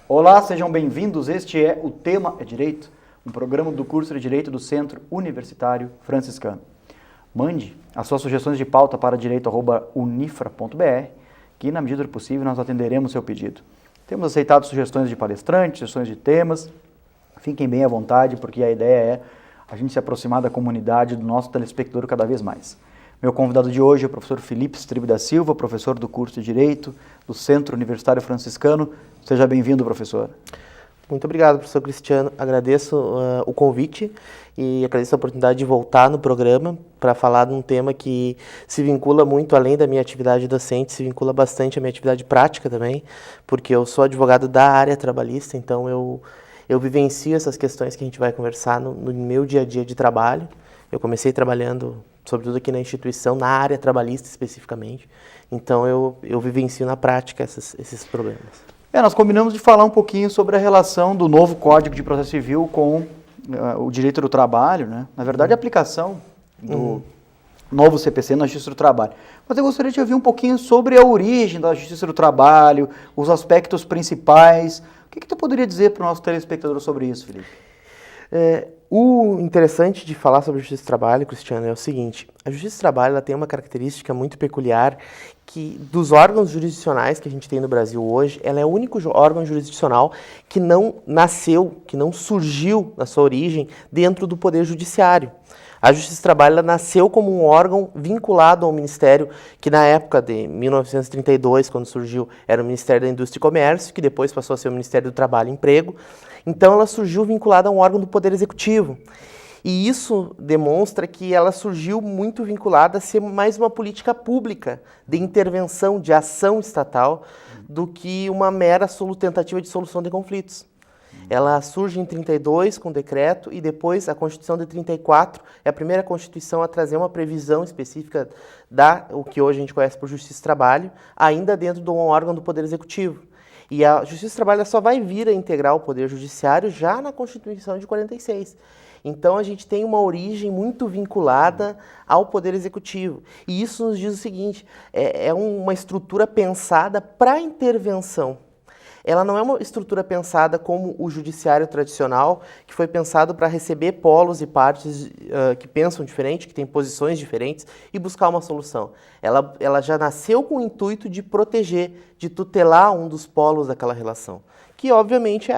Olá, sejam bem-vindos. Este é O Tema é Direito, um programa do curso de Direito do Centro Universitário Franciscano. Mande as suas sugestões de pauta para direito@unifra.br, que na medida do possível nós atenderemos seu pedido. Temos aceitado sugestões de palestrantes, sugestões de temas. Fiquem bem à vontade, porque a ideia é a gente se aproximar da comunidade, do nosso telespectador cada vez mais. Meu convidado de hoje é o professor Felipe Strebe da Silva, professor do curso de Direito do Centro Universitário Franciscano. Seja bem-vindo, professor. Muito obrigado, professor Cristiano. Agradeço o convite e agradeço a oportunidade de voltar no programa para falar de um tema que se vincula muito, além da minha atividade docente, se vincula bastante à minha atividade prática também, porque eu sou advogado da área trabalhista, então eu vivencio essas questões que a gente vai conversar no meu dia a dia de trabalho. Eu comecei trabalhando, sobretudo aqui na instituição, na área trabalhista especificamente, então eu vivencio na prática esses problemas. Nós combinamos de falar um pouquinho sobre a relação do novo Código de Processo Civil com o direito do trabalho, né? Na verdade, a aplicação do novo CPC na Justiça do Trabalho. Mas eu gostaria de ouvir um pouquinho sobre a origem da Justiça do Trabalho, os aspectos principais. O que tu poderia dizer para o nosso telespectador sobre isso, Felipe? O interessante de falar sobre a Justiça do Trabalho, Cristiano, é o seguinte: a Justiça do Trabalho ela tem uma característica muito peculiar que, dos órgãos jurisdicionais que a gente tem no Brasil hoje, ela é o único órgão jurisdicional que não nasceu, que não surgiu na sua origem dentro do Poder Judiciário. A Justiça do Trabalho ela nasceu como um órgão vinculado ao Ministério, que na época de 1932, quando surgiu, era o Ministério da Indústria e Comércio, que depois passou a ser o Ministério do Trabalho e Emprego. Então ela surgiu vinculada a um órgão do Poder Executivo. E isso demonstra que ela surgiu muito vinculada a ser mais uma política pública de intervenção, de ação estatal, do que uma mera tentativa de solução de conflitos. Ela surge em 32 com decreto e depois a Constituição de 34 é a primeira Constituição a trazer uma previsão específica o que hoje a gente conhece por Justiça do Trabalho, ainda dentro de um órgão do Poder Executivo. E a Justiça do Trabalho só vai vir a integrar o Poder Judiciário já na Constituição de 46. Então a gente tem uma origem muito vinculada ao Poder Executivo. E isso nos diz o seguinte: é uma estrutura pensada para intervenção. Ela não é uma estrutura pensada como o judiciário tradicional, que foi pensado para receber polos e partes que pensam diferente, que têm posições diferentes, e buscar uma solução. Ela já nasceu com o intuito de proteger, de tutelar um dos polos daquela relação, que obviamente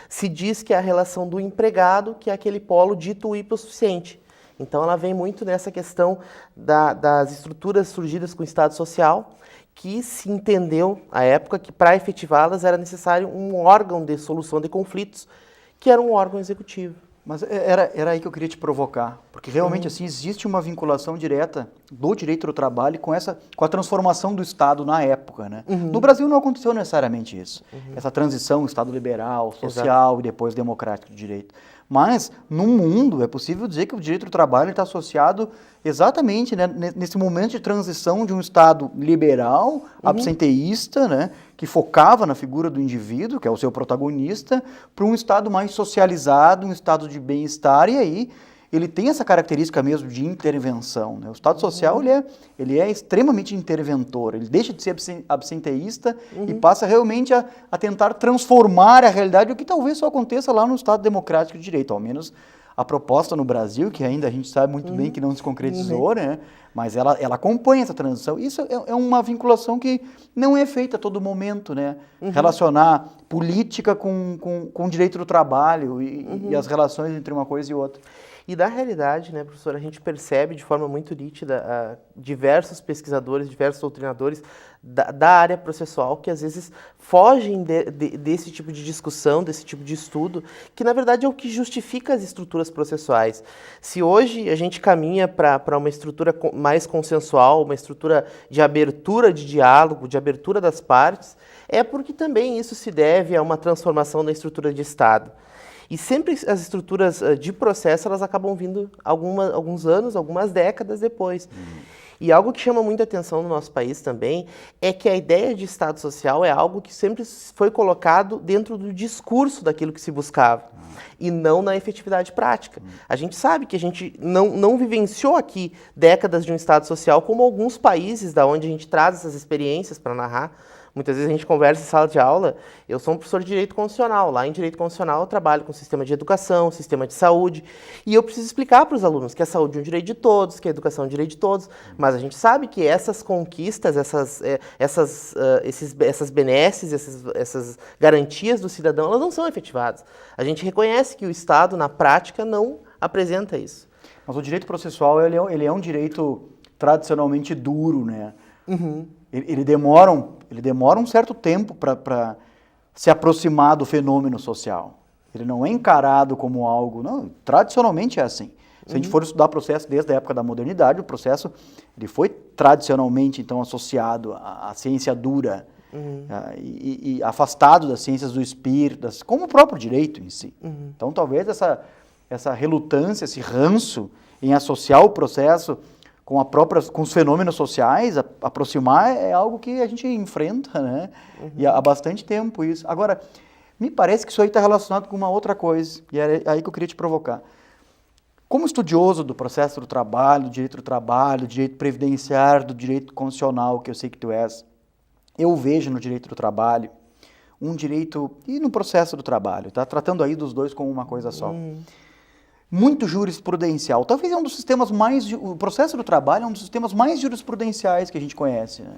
se diz que é a relação do empregado, que é aquele polo dito hipossuficiente. Então ela vem muito nessa questão das estruturas surgidas com o Estado Social, que se entendeu, à época, que para efetivá-las era necessário um órgão de solução de conflitos, que era um órgão executivo. Mas era aí que eu queria te provocar, porque realmente assim existe uma vinculação direta do direito do trabalho com a transformação do Estado na época, né? No Brasil não aconteceu necessariamente isso, essa transição Estado liberal, social e depois democrático de direito. Mas no mundo é possível dizer que o direito do trabalho está associado exatamente, né, nesse momento de transição de um Estado liberal, absenteísta, né, que focava na figura do indivíduo, que é o seu protagonista, para um Estado mais socializado, um Estado de bem-estar, e aí ele tem essa característica mesmo de intervenção, né? O Estado social ele é extremamente interventor, ele deixa de ser absenteísta e passa realmente a tentar transformar a realidade, o que talvez só aconteça lá no Estado democrático de direito, ao menos a proposta no Brasil, que ainda a gente sabe muito bem que não se concretizou, né? Mas ela acompanha essa transição. Isso é uma vinculação que não é feita a todo momento, né? Relacionar política com direito do trabalho e as relações entre uma coisa e outra. E da realidade, né, professor, a gente percebe de forma muito nítida diversos pesquisadores, diversos doutrinadores da área processual que às vezes fogem desse tipo de discussão, desse tipo de estudo, que na verdade é o que justifica as estruturas processuais. Se hoje a gente caminha para uma estrutura mais consensual, uma estrutura de abertura de diálogo, de abertura das partes, é porque também isso se deve a uma transformação da estrutura de Estado. E sempre as estruturas de processo, elas acabam vindo alguns anos, algumas décadas depois. E algo que chama muita atenção no nosso país também é que a ideia de Estado Social é algo que sempre foi colocado dentro do discurso daquilo que se buscava, e não na efetividade prática. A gente sabe que a gente não vivenciou aqui décadas de um Estado Social como alguns países da onde a gente traz essas experiências para narrar, Muitas vezes a gente conversa em sala de aula, eu sou um professor de Direito Constitucional, lá em Direito Constitucional eu trabalho com sistema de educação, sistema de saúde, e eu preciso explicar para os alunos que a saúde é um direito de todos, que a educação é um direito de todos, mas a gente sabe que essas conquistas, essas benesses, essas garantias do cidadão, elas não são efetivadas. A gente reconhece que o Estado, na prática, não apresenta isso. Mas o direito processual, ele é um direito tradicionalmente duro, né? Uhum. Ele demora um certo tempo para se aproximar do fenômeno social. Ele não é encarado como algo... Não, tradicionalmente é assim. Se a gente for estudar processo desde a época da modernidade, o processo ele foi tradicionalmente então associado à ciência dura, e afastado das ciências do espírito, como o próprio direito em si. Então talvez essa relutância, esse ranço em associar o processo com os fenômenos sociais, aproximar é algo que a gente enfrenta, né? E há bastante tempo isso. Agora, me parece que isso aí está relacionado com uma outra coisa, e é aí que eu queria te provocar. Como estudioso do processo do trabalho, do direito previdenciário, do direito constitucional, que eu sei que tu és, eu vejo no direito do trabalho um direito, e no processo do trabalho, tá? Tratando aí dos dois como uma coisa só. Muito jurisprudencial. Talvez é um dos sistemas mais... O processo do trabalho é um dos sistemas mais jurisprudenciais que a gente conhece. Né?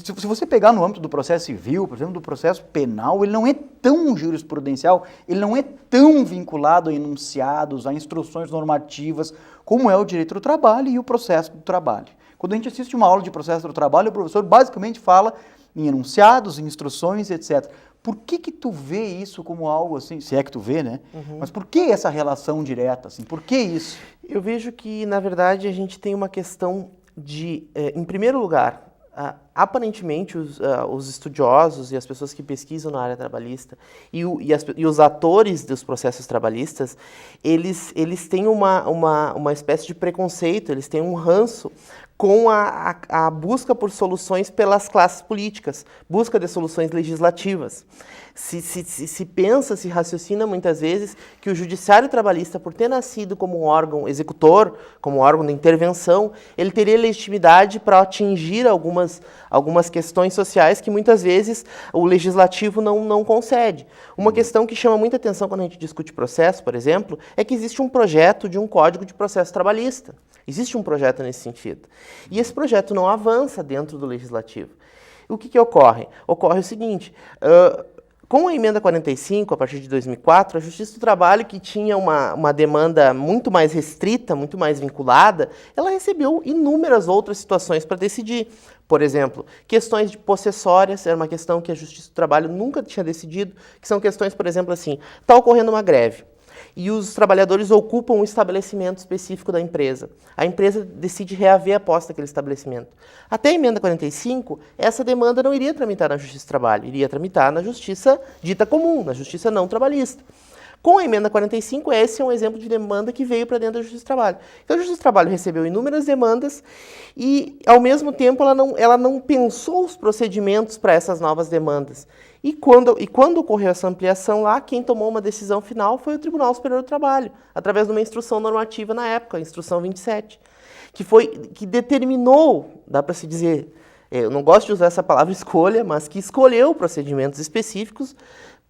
Se você pegar no âmbito do processo civil, por exemplo, do processo penal, ele não é tão jurisprudencial, ele não é tão vinculado a enunciados, a instruções normativas, como é o direito do trabalho e o processo do trabalho. Quando a gente assiste uma aula de processo do trabalho, o professor basicamente fala em enunciados, em instruções, etc. Por que tu vê isso como algo assim, se é que tu vê, né? Mas por que essa relação direta, assim? Por que isso? Eu vejo que, na verdade, a gente tem uma questão de, em primeiro lugar, aparentemente os estudiosos e as pessoas que pesquisam na área trabalhista e os atores dos processos trabalhistas, eles têm uma espécie de preconceito, eles têm um ranço com a busca por soluções pelas classes políticas, busca de soluções legislativas. Se pensa, se raciocina muitas vezes que o judiciário trabalhista, por ter nascido como um órgão executor, como um órgão de intervenção, ele teria legitimidade para atingir algumas questões sociais que muitas vezes o legislativo não concede. Uma questão que chama muita atenção quando a gente discute processo, por exemplo, é que existe um projeto de um código de processo trabalhista. Existe um projeto nesse sentido. E esse projeto não avança dentro do legislativo. O que ocorre? Ocorre o seguinte, com a emenda 45, a partir de 2004, a Justiça do Trabalho, que tinha uma demanda muito mais restrita, muito mais vinculada, ela recebeu inúmeras outras situações para decidir. Por exemplo, questões de possessórias, era uma questão que a Justiça do Trabalho nunca tinha decidido, que são questões, por exemplo, assim, está ocorrendo uma greve, e os trabalhadores ocupam um estabelecimento específico da empresa. A empresa decide reaver a posse daquele estabelecimento. Até a emenda 45, essa demanda não iria tramitar na Justiça do Trabalho, iria tramitar na Justiça dita comum, na Justiça não trabalhista. Com a emenda 45, esse é um exemplo de demanda que veio para dentro da Justiça do Trabalho. Então, a Justiça do Trabalho recebeu inúmeras demandas e, ao mesmo tempo, ela não pensou os procedimentos para essas novas demandas. E quando ocorreu essa ampliação lá, quem tomou uma decisão final foi o Tribunal Superior do Trabalho, através de uma instrução normativa na época, a Instrução 27, que determinou, dá para se dizer, eu não gosto de usar essa palavra escolha, mas que escolheu procedimentos específicos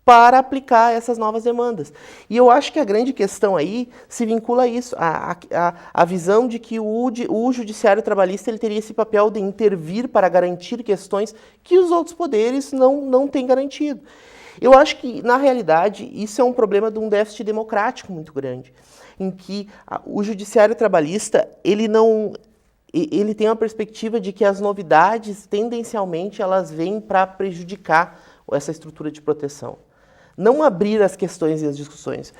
para aplicar essas novas demandas. E eu acho que a grande questão aí se vincula a isso, a visão de que o judiciário trabalhista ele teria esse papel de intervir para garantir questões que os outros poderes não têm garantido. Eu acho que, na realidade, isso é um problema de um déficit democrático muito grande, em que o judiciário trabalhista ele tem uma perspectiva de que as novidades, tendencialmente, elas vêm para prejudicar essa estrutura de proteção. Não abrir as questões e as discussões.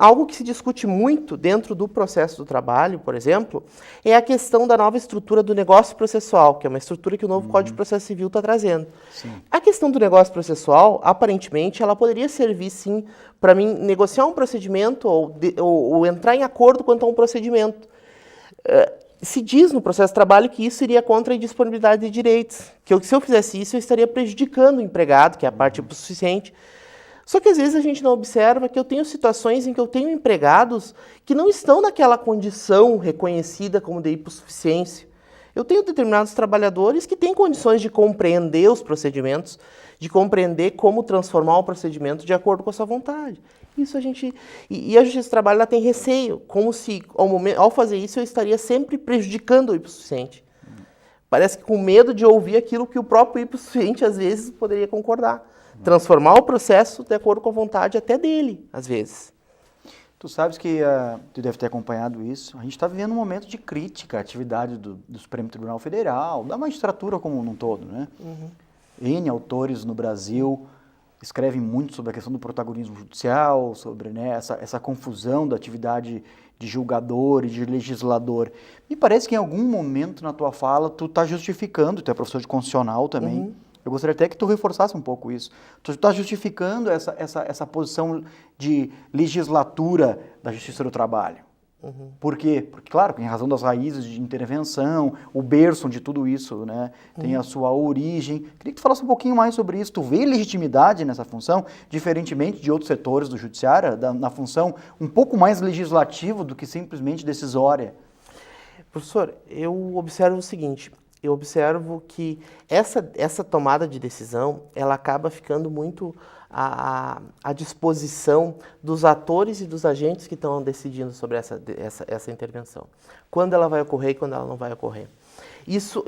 Algo que se discute muito dentro do processo do trabalho, por exemplo, é a questão da nova estrutura do negócio processual, que é uma estrutura que o novo Código de Processo Civil está trazendo. Sim. A questão do negócio processual, aparentemente, ela poderia servir, sim, para mim negociar um procedimento ou entrar em acordo quanto a um procedimento. Se diz no processo de trabalho que isso iria contra a indisponibilidade de direitos, que se eu fizesse isso, eu estaria prejudicando o empregado, que é a parte hipossuficiente. Só que às vezes a gente não observa que eu tenho situações em que eu tenho empregados que não estão naquela condição reconhecida como de hipossuficiência. Eu tenho determinados trabalhadores que têm condições de compreender os procedimentos, de compreender como transformar o procedimento de acordo com a sua vontade. Isso a gente... E a Justiça do Trabalho ela tem receio, como se ao fazer isso eu estaria sempre prejudicando o hipossuficiente. Parece que com medo de ouvir aquilo que o próprio hipossuficiente às vezes poderia concordar. Transformar o processo de acordo com a vontade até dele, às vezes. Tu sabes que, tu deve ter acompanhado isso, a gente está vivendo um momento de crítica à atividade do Supremo Tribunal Federal, da magistratura como um todo, né? N autores no Brasil escrevem muito sobre a questão do protagonismo judicial, sobre, né, essa confusão da atividade de julgador e de legislador. Me parece que em algum momento na tua fala tu está justificando, tu é professor de constitucional também, eu gostaria até que tu reforçasse um pouco isso. Tu está justificando essa posição de legislatura da Justiça do Trabalho. Por quê? Porque, claro, em razão das raízes de intervenção, o berço de tudo isso, né, tem a sua origem. Queria que tu falasse um pouquinho mais sobre isso. Tu vê legitimidade nessa função, diferentemente de outros setores do judiciário, na função um pouco mais legislativa do que simplesmente decisória? Professor, eu observo o seguinte, eu observo que essa tomada de decisão, ela acaba ficando muito à disposição dos atores e dos agentes que estão decidindo sobre essa intervenção. Quando ela vai ocorrer e quando ela não vai ocorrer. Isso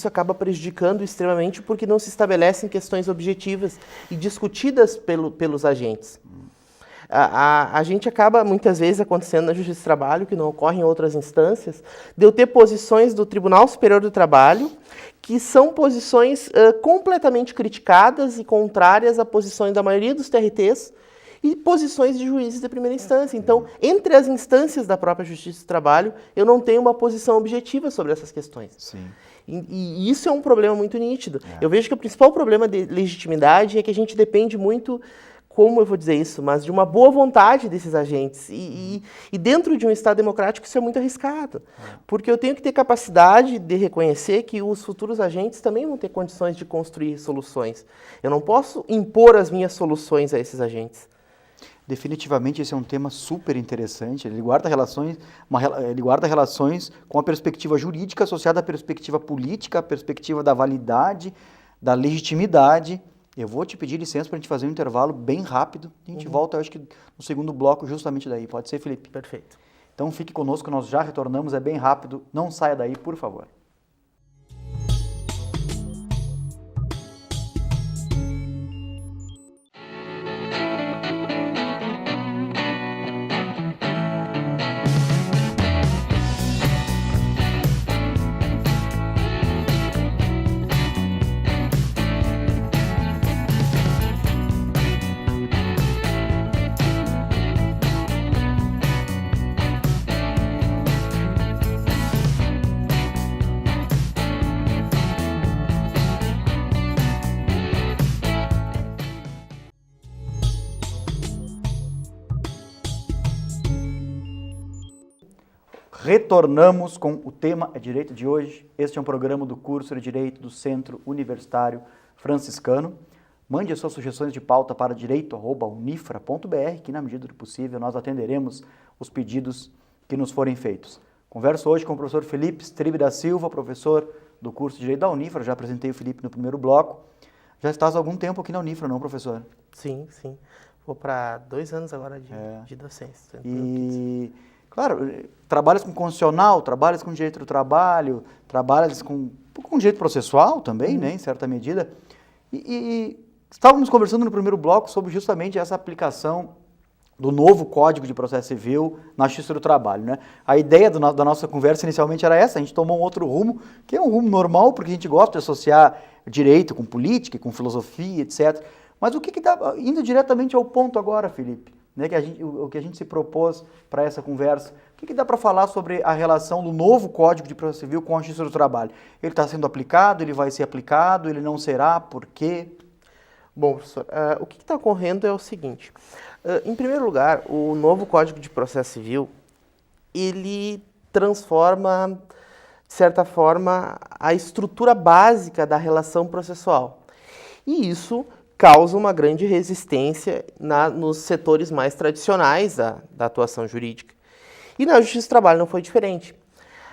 acaba prejudicando extremamente porque não se estabelecem questões objetivas e discutidas pelos agentes. A gente acaba, muitas vezes, acontecendo na Justiça do Trabalho, que não ocorre em outras instâncias, de eu ter posições do Tribunal Superior do Trabalho que são posições completamente criticadas e contrárias a posições da maioria dos TRTs e posições de juízes de primeira instância. Então, entre as instâncias da própria Justiça do Trabalho, eu não tenho uma posição objetiva sobre essas questões. Sim. E isso é um problema muito nítido. Eu vejo que o principal problema de legitimidade é que a gente depende muito, como eu vou dizer isso, mas de uma boa vontade desses agentes. E dentro de um Estado democrático isso é muito arriscado. Porque eu tenho que ter capacidade de reconhecer que os futuros agentes também vão ter condições de construir soluções. Eu não posso impor as minhas soluções a esses agentes. Definitivamente esse é um tema super interessante, ele guarda relações com a perspectiva jurídica associada à perspectiva política, à perspectiva da validade, da legitimidade. Eu vou te pedir licença para a gente fazer um intervalo bem rápido, e a gente volta, eu acho que no segundo bloco justamente daí, pode ser, Felipe? Perfeito. Então fique conosco, nós já retornamos, é bem rápido, não saia daí, por favor. Retornamos com o tema é Direito de hoje. Este é um programa do curso de Direito do Centro Universitário Franciscano. Mande as suas sugestões de pauta para direito@unifra.br, que na medida do possível nós atenderemos os pedidos que nos forem feitos. Converso hoje com o professor Felipe Strebe da Silva, professor do curso de Direito da Unifra. Já apresentei o Felipe no primeiro bloco. Já estás há algum tempo aqui na Unifra, não, professor? Sim. Vou para 2 anos agora de docência. E... claro, trabalhas com constitucional, trabalhas com direito do trabalho, trabalhas com direito processual também, né, em certa medida. E estávamos conversando no primeiro bloco sobre justamente essa aplicação do novo Código de Processo Civil na Justiça do Trabalho, né? A ideia da nossa conversa inicialmente era essa, a gente tomou um outro rumo, que é um rumo normal, porque a gente gosta de associar direito com política, com filosofia, etc. Mas o que dá, indo diretamente ao ponto agora, Felipe, né, o que a gente se propôs para essa conversa, o que dá para falar sobre a relação do novo Código de Processo Civil com a Justiça do Trabalho? Ele está sendo aplicado, ele vai ser aplicado, ele não será, por quê? Bom, professor, o que está ocorrendo é o seguinte. Em primeiro lugar, o novo Código de Processo Civil, ele transforma, de certa forma, a estrutura básica da relação processual. E isso causa uma grande resistência nos setores mais tradicionais da atuação jurídica. E na Justiça do Trabalho não foi diferente.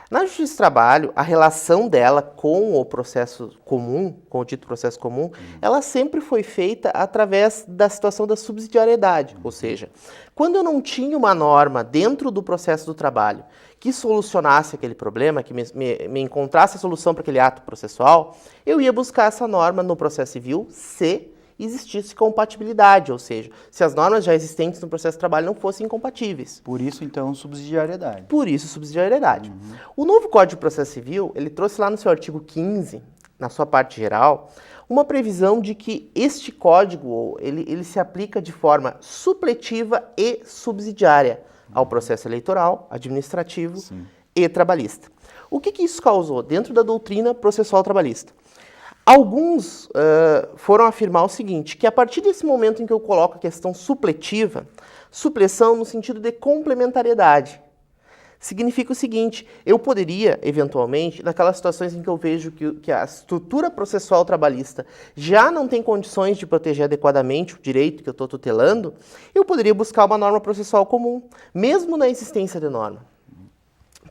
Na Justiça do Trabalho, a relação dela com o processo comum, com o dito processo comum, ela sempre foi feita através da situação da subsidiariedade. Ou seja, quando eu não tinha uma norma dentro do processo do trabalho que solucionasse aquele problema, que me encontrasse a solução para aquele ato processual, eu ia buscar essa norma no processo civil se existisse compatibilidade, ou seja, se as normas já existentes no processo de trabalho não fossem incompatíveis. Por isso, então, subsidiariedade. Por isso, subsidiariedade. O novo Código de Processo Civil, ele trouxe lá no seu artigo 15, na sua parte geral, uma previsão de que este código, ele se aplica de forma supletiva e subsidiária ao processo eleitoral, administrativo e trabalhista. O que isso causou dentro da doutrina processual trabalhista? Alguns foram afirmar o seguinte, que a partir desse momento em que eu coloco a questão supletiva, supressão no sentido de complementariedade, significa o seguinte, eu poderia, eventualmente, naquelas situações em que eu vejo que a estrutura processual trabalhista já não tem condições de proteger adequadamente o direito que eu estou tutelando, eu poderia buscar uma norma processual comum, mesmo na existência de norma.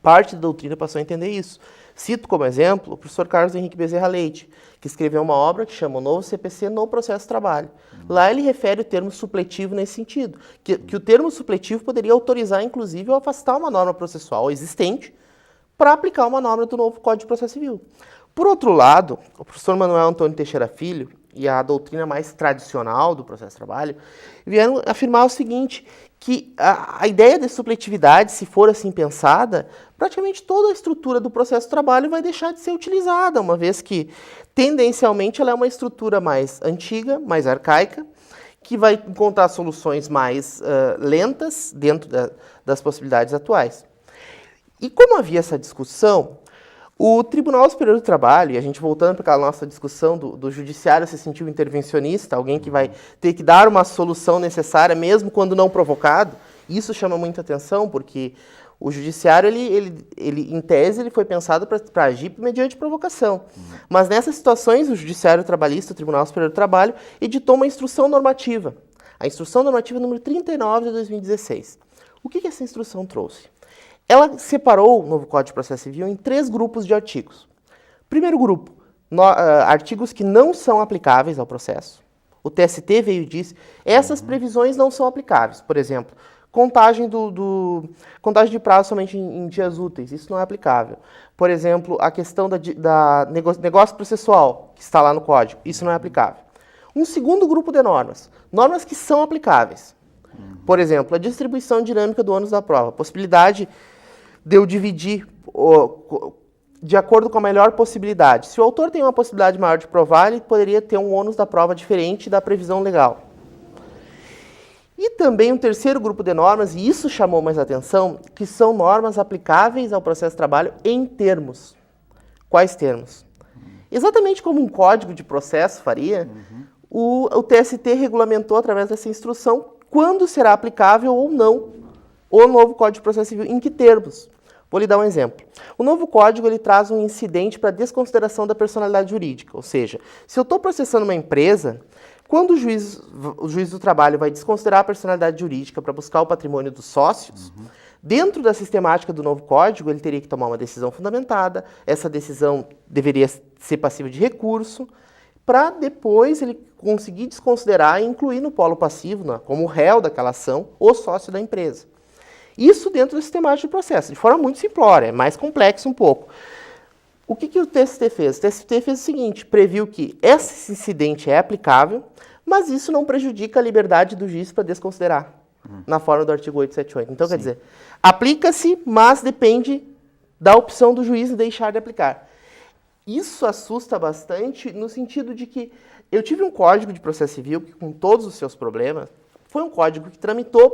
Parte da doutrina passou a entender isso. Cito como exemplo o professor Carlos Henrique Bezerra Leite, que escreveu uma obra que chama O Novo CPC no Processo de Trabalho. Lá ele refere o termo supletivo nesse sentido, que o termo supletivo poderia autorizar, inclusive, ou afastar uma norma processual existente para aplicar uma norma do novo Código de Processo Civil. Por outro lado, o professor Manuel Antônio Teixeira Filho e a doutrina mais tradicional do processo de trabalho vieram afirmar o seguinte, que a ideia de supletividade, se for assim pensada, praticamente toda a estrutura do processo de trabalho vai deixar de ser utilizada, uma vez que, tendencialmente, ela é uma estrutura mais antiga, mais arcaica, que vai encontrar soluções mais lentas dentro das possibilidades atuais. E como havia essa discussão, o Tribunal Superior do Trabalho, e a gente voltando para aquela nossa discussão do judiciário se sentiu intervencionista, alguém que vai ter que dar uma solução necessária, mesmo quando não provocado, isso chama muita atenção, porque o judiciário, ele em tese, ele foi pensado para agir mediante provocação. Mas nessas situações, o Judiciário Trabalhista, o Tribunal Superior do Trabalho, editou uma instrução normativa, a Instrução Normativa número 39 de 2016. O que essa instrução trouxe? Ela separou o novo Código de Processo Civil em 3 grupos de artigos. Primeiro grupo, artigos que não são aplicáveis ao processo. O TST veio e disse, essas previsões não são aplicáveis. Por exemplo, contagem de prazo somente em dias úteis, isso não é aplicável. Por exemplo, a questão da negócio processual, que está lá no Código, isso não é aplicável. Um segundo grupo de normas, normas que são aplicáveis. Por exemplo, a distribuição dinâmica do ônus da prova, possibilidade de eu dividir de acordo com a melhor possibilidade. Se o autor tem uma possibilidade maior de provar, ele poderia ter um ônus da prova diferente da previsão legal. E também um terceiro grupo de normas, e isso chamou mais atenção, que são normas aplicáveis ao processo de trabalho em termos. Quais termos? Exatamente como um código de processo faria, o TST regulamentou através dessa instrução quando será aplicável ou não o novo Código de Processo Civil, em que termos. Vou lhe dar um exemplo. O novo código ele traz um incidente para desconsideração da personalidade jurídica, ou seja, se eu estou processando uma empresa, quando o juiz do trabalho vai desconsiderar a personalidade jurídica para buscar o patrimônio dos sócios, dentro da sistemática do novo código, ele teria que tomar uma decisão fundamentada, essa decisão deveria ser passível de recurso, para depois ele conseguir desconsiderar e incluir no polo passivo, como réu daquela ação, o sócio da empresa. Isso dentro da sistemática de processo, de forma muito simplória, é mais complexo um pouco. O que o TST fez? O TST fez o seguinte, previu que esse incidente é aplicável, mas isso não prejudica a liberdade do juiz para desconsiderar, na forma do artigo 878. Então, quer dizer, aplica-se, mas depende da opção do juiz em deixar de aplicar. Isso assusta bastante no sentido de que eu tive um código de processo civil que, com todos os seus problemas, foi um código que tramitou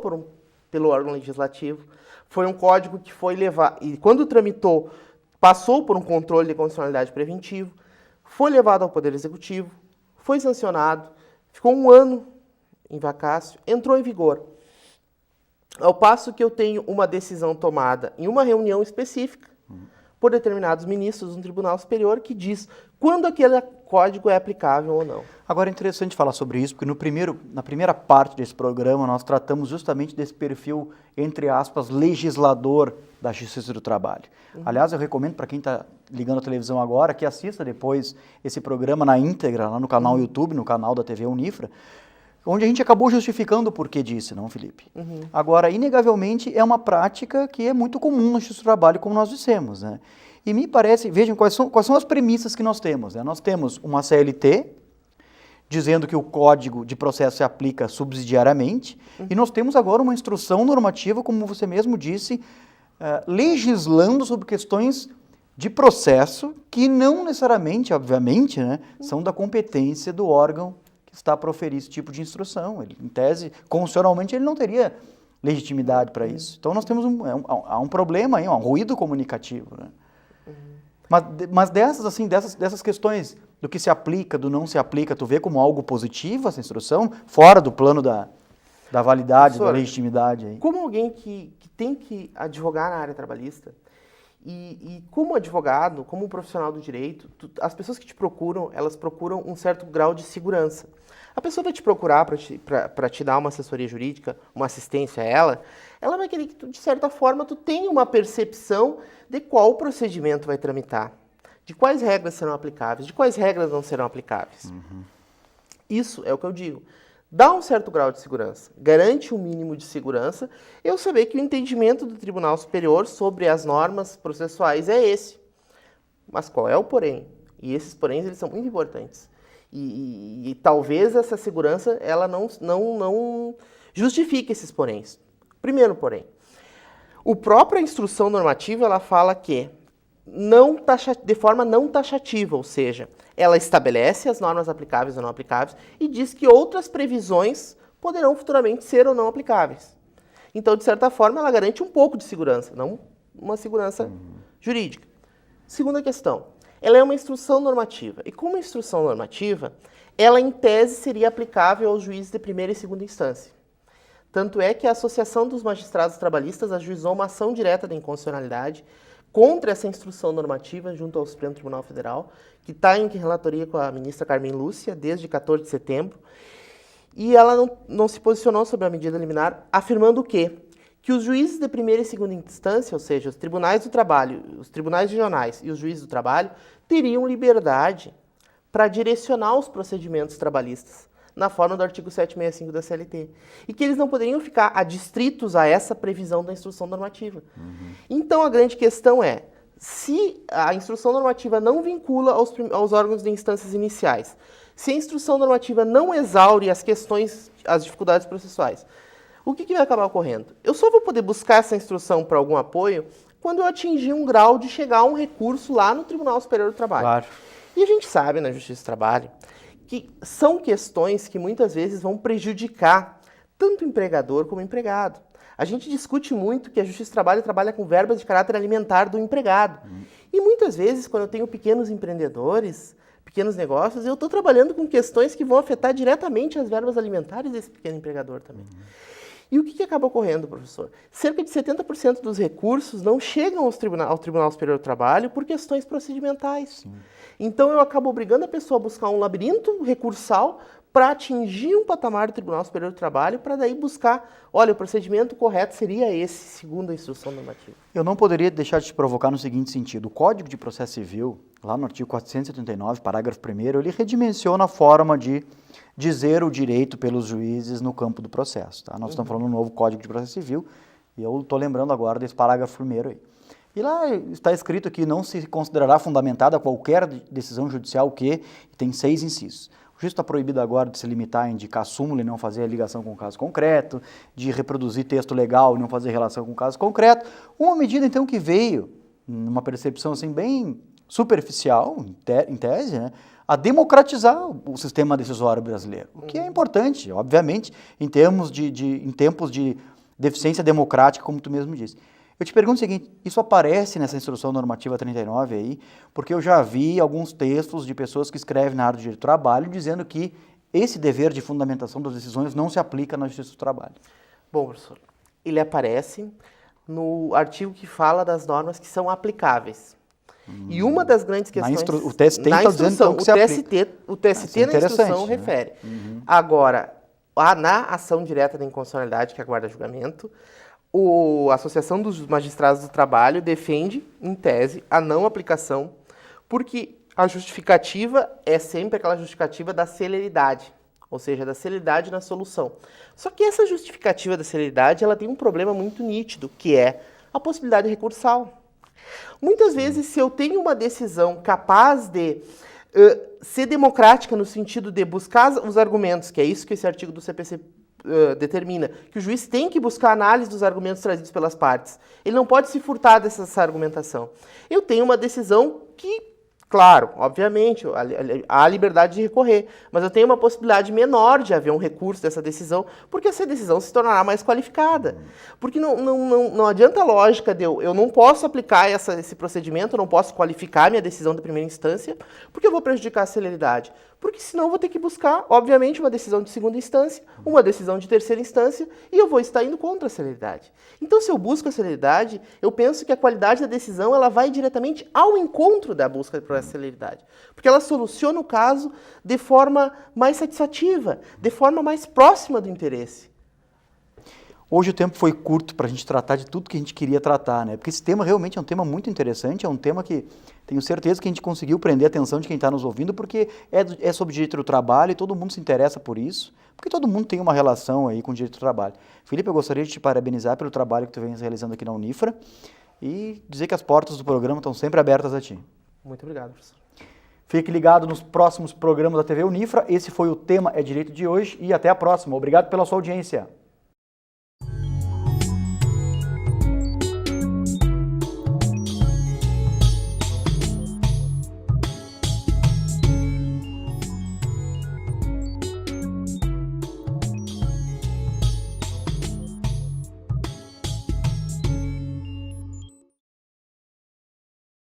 pelo órgão legislativo, foi um código que foi levado, e quando tramitou, passou por um controle de constitucionalidade preventivo, foi levado ao Poder Executivo, foi sancionado, ficou 1 ano em vacácio, entrou em vigor. Ao passo que eu tenho uma decisão tomada em uma reunião específica, por determinados ministros do Tribunal Superior, que diz quando código é aplicável ou não. Agora é interessante falar sobre isso, porque na primeira parte desse programa nós tratamos justamente desse perfil, entre aspas, legislador da Justiça do Trabalho. Aliás, eu recomendo para quem está ligando a televisão agora que assista depois esse programa na íntegra, lá no canal YouTube, no canal da TV Unifra, onde a gente acabou justificando o porquê disso, não, Felipe? Agora, inegavelmente, é uma prática que é muito comum no Justiça do Trabalho, como nós dissemos, né? E me parece, vejam quais são as premissas que nós temos, né? Nós temos uma CLT, dizendo que o Código de Processo se aplica subsidiariamente, e nós temos agora uma instrução normativa, como você mesmo disse, legislando sobre questões de processo que não necessariamente, obviamente, né, são da competência do órgão que está para oferir esse tipo de instrução. Ele, em tese, constitucionalmente, ele não teria legitimidade para isso. Então nós temos um problema aí, um ruído comunicativo, né? Mas dessas questões do que se aplica, do não se aplica, tu vê como algo positivo essa instrução, fora do plano da validade, da legitimidade? Aí. Como alguém que tem que advogar na área trabalhista, e como advogado, como profissional do direito, as pessoas que te procuram, elas procuram um certo grau de segurança. A pessoa vai te procurar para te dar uma assessoria jurídica, uma assistência a ela vai querer que, tu, de certa forma, tu tenha uma percepção de qual procedimento vai tramitar, de quais regras serão aplicáveis, de quais regras não serão aplicáveis. Isso é o que eu digo. Dá um certo grau de segurança, garante um mínimo de segurança, eu saber que o entendimento do Tribunal Superior sobre as normas processuais é esse. Mas qual é o porém? E esses poréns, eles são muito importantes. E talvez essa segurança ela não justifique esses poréns. Primeiro porém, a própria instrução normativa ela fala que de forma não taxativa, ou seja, ela estabelece as normas aplicáveis ou não aplicáveis e diz que outras previsões poderão futuramente ser ou não aplicáveis. Então, de certa forma, ela garante um pouco de segurança, não uma segurança jurídica. Segunda questão, ela é uma instrução normativa. E como instrução normativa, ela em tese seria aplicável aos juízes de primeira e segunda instância. Tanto é que a Associação dos Magistrados Trabalhistas ajuizou uma ação direta de inconstitucionalidade contra essa instrução normativa junto ao Supremo Tribunal Federal, que está em relatoria com a ministra Carmen Lúcia desde 14 de setembro, e ela não se posicionou sobre a medida liminar, afirmando o quê? Que os juízes de primeira e segunda instância, ou seja, os tribunais do trabalho, os tribunais regionais e os juízes do trabalho, teriam liberdade para direcionar os procedimentos trabalhistas na forma do artigo 765 da CLT. E que eles não poderiam ficar adstritos a essa previsão da instrução normativa. Então, a grande questão é, se a instrução normativa não vincula aos órgãos de instâncias iniciais, se a instrução normativa não exaure as questões, as dificuldades processuais, o que vai acabar ocorrendo? Eu só vou poder buscar essa instrução para algum apoio quando eu atingir um grau de chegar a um recurso lá no Tribunal Superior do Trabalho. Claro. E a gente sabe, na Justiça do Trabalho, que são questões que muitas vezes vão prejudicar tanto o empregador como o empregado. A gente discute muito que a Justiça do Trabalho trabalha com verbas de caráter alimentar do empregado. E muitas vezes, quando eu tenho pequenos empreendedores, pequenos negócios, eu estou trabalhando com questões que vão afetar diretamente as verbas alimentares desse pequeno empregador também. E o que acaba ocorrendo, professor? Cerca de 70% dos recursos não chegam ao Tribunal Superior do Trabalho por questões procedimentais. Então eu acabo obrigando a pessoa a buscar um labirinto recursal para atingir um patamar do Tribunal Superior do Trabalho, para daí buscar, olha, o procedimento correto seria esse, segundo a instrução normativa. Eu não poderia deixar de te provocar no seguinte sentido. O Código de Processo Civil, lá no artigo 479, parágrafo 1º, ele redimensiona a forma de dizer o direito pelos juízes no campo do processo. Tá? Nós estamos falando do novo Código de Processo Civil, e eu estou lembrando agora desse parágrafo 1º aí. E lá está escrito que não se considerará fundamentada qualquer decisão judicial que tem 6 incisos. O juiz está proibido agora de se limitar a indicar súmula e não fazer a ligação com o caso concreto, de reproduzir texto legal e não fazer relação com o caso concreto. Uma medida, então, que veio, numa percepção assim, bem superficial, em tese, né, a democratizar o sistema decisório brasileiro, o que é importante, obviamente, em tempos de deficiência democrática, como tu mesmo disse. Eu te pergunto o seguinte, isso aparece nessa instrução normativa 39 aí, porque eu já vi alguns textos de pessoas que escrevem na área do direito do trabalho dizendo que esse dever de fundamentação das decisões não se aplica na Justiça do Trabalho. Bom, professor, ele aparece no artigo que fala das normas que são aplicáveis. E uma das grandes questões... O TST está dizendo então, que se aplica. O TST na instrução né? refere. Agora, na ação direta da inconstitucionalidade, que aguarda julgamento, a Associação dos Magistrados do Trabalho defende, em tese, a não aplicação, porque a justificativa é sempre aquela justificativa da celeridade, ou seja, da celeridade na solução. Só que essa justificativa da celeridade, ela tem um problema muito nítido, que é a possibilidade recursal. Muitas vezes, se eu tenho uma decisão capaz de ser democrática no sentido de buscar os argumentos, que é isso que esse artigo do CPC determina, que o juiz tem que buscar a análise dos argumentos trazidos pelas partes. Ele não pode se furtar dessa argumentação. Eu tenho uma decisão que, claro, obviamente, há a liberdade de recorrer, mas eu tenho uma possibilidade menor de haver um recurso dessa decisão, porque essa decisão se tornará mais qualificada. Porque não adianta a lógica de eu não posso aplicar esse procedimento, eu não posso qualificar minha decisão de primeira instância, porque eu vou prejudicar a celeridade. Porque senão eu vou ter que buscar, obviamente, uma decisão de segunda instância, uma decisão de terceira instância, e eu vou estar indo contra a celeridade. Então, se eu busco a celeridade, eu penso que a qualidade da decisão ela vai diretamente ao encontro da busca por essa celeridade. Porque ela soluciona o caso de forma mais satisfativa, de forma mais próxima do interesse. Hoje o tempo foi curto para a gente tratar de tudo que a gente queria tratar, né? Porque esse tema realmente é um tema muito interessante, é um tema que tenho certeza que a gente conseguiu prender a atenção de quem está nos ouvindo, porque é sobre direito do trabalho e todo mundo se interessa por isso, porque todo mundo tem uma relação aí com o direito do trabalho. Felipe, eu gostaria de te parabenizar pelo trabalho que tu vem realizando aqui na Unifra e dizer que as portas do programa estão sempre abertas a ti. Muito obrigado, professor. Fique ligado nos próximos programas da TV Unifra. Esse foi o Tema é Direito de hoje e até a próxima. Obrigado pela sua audiência.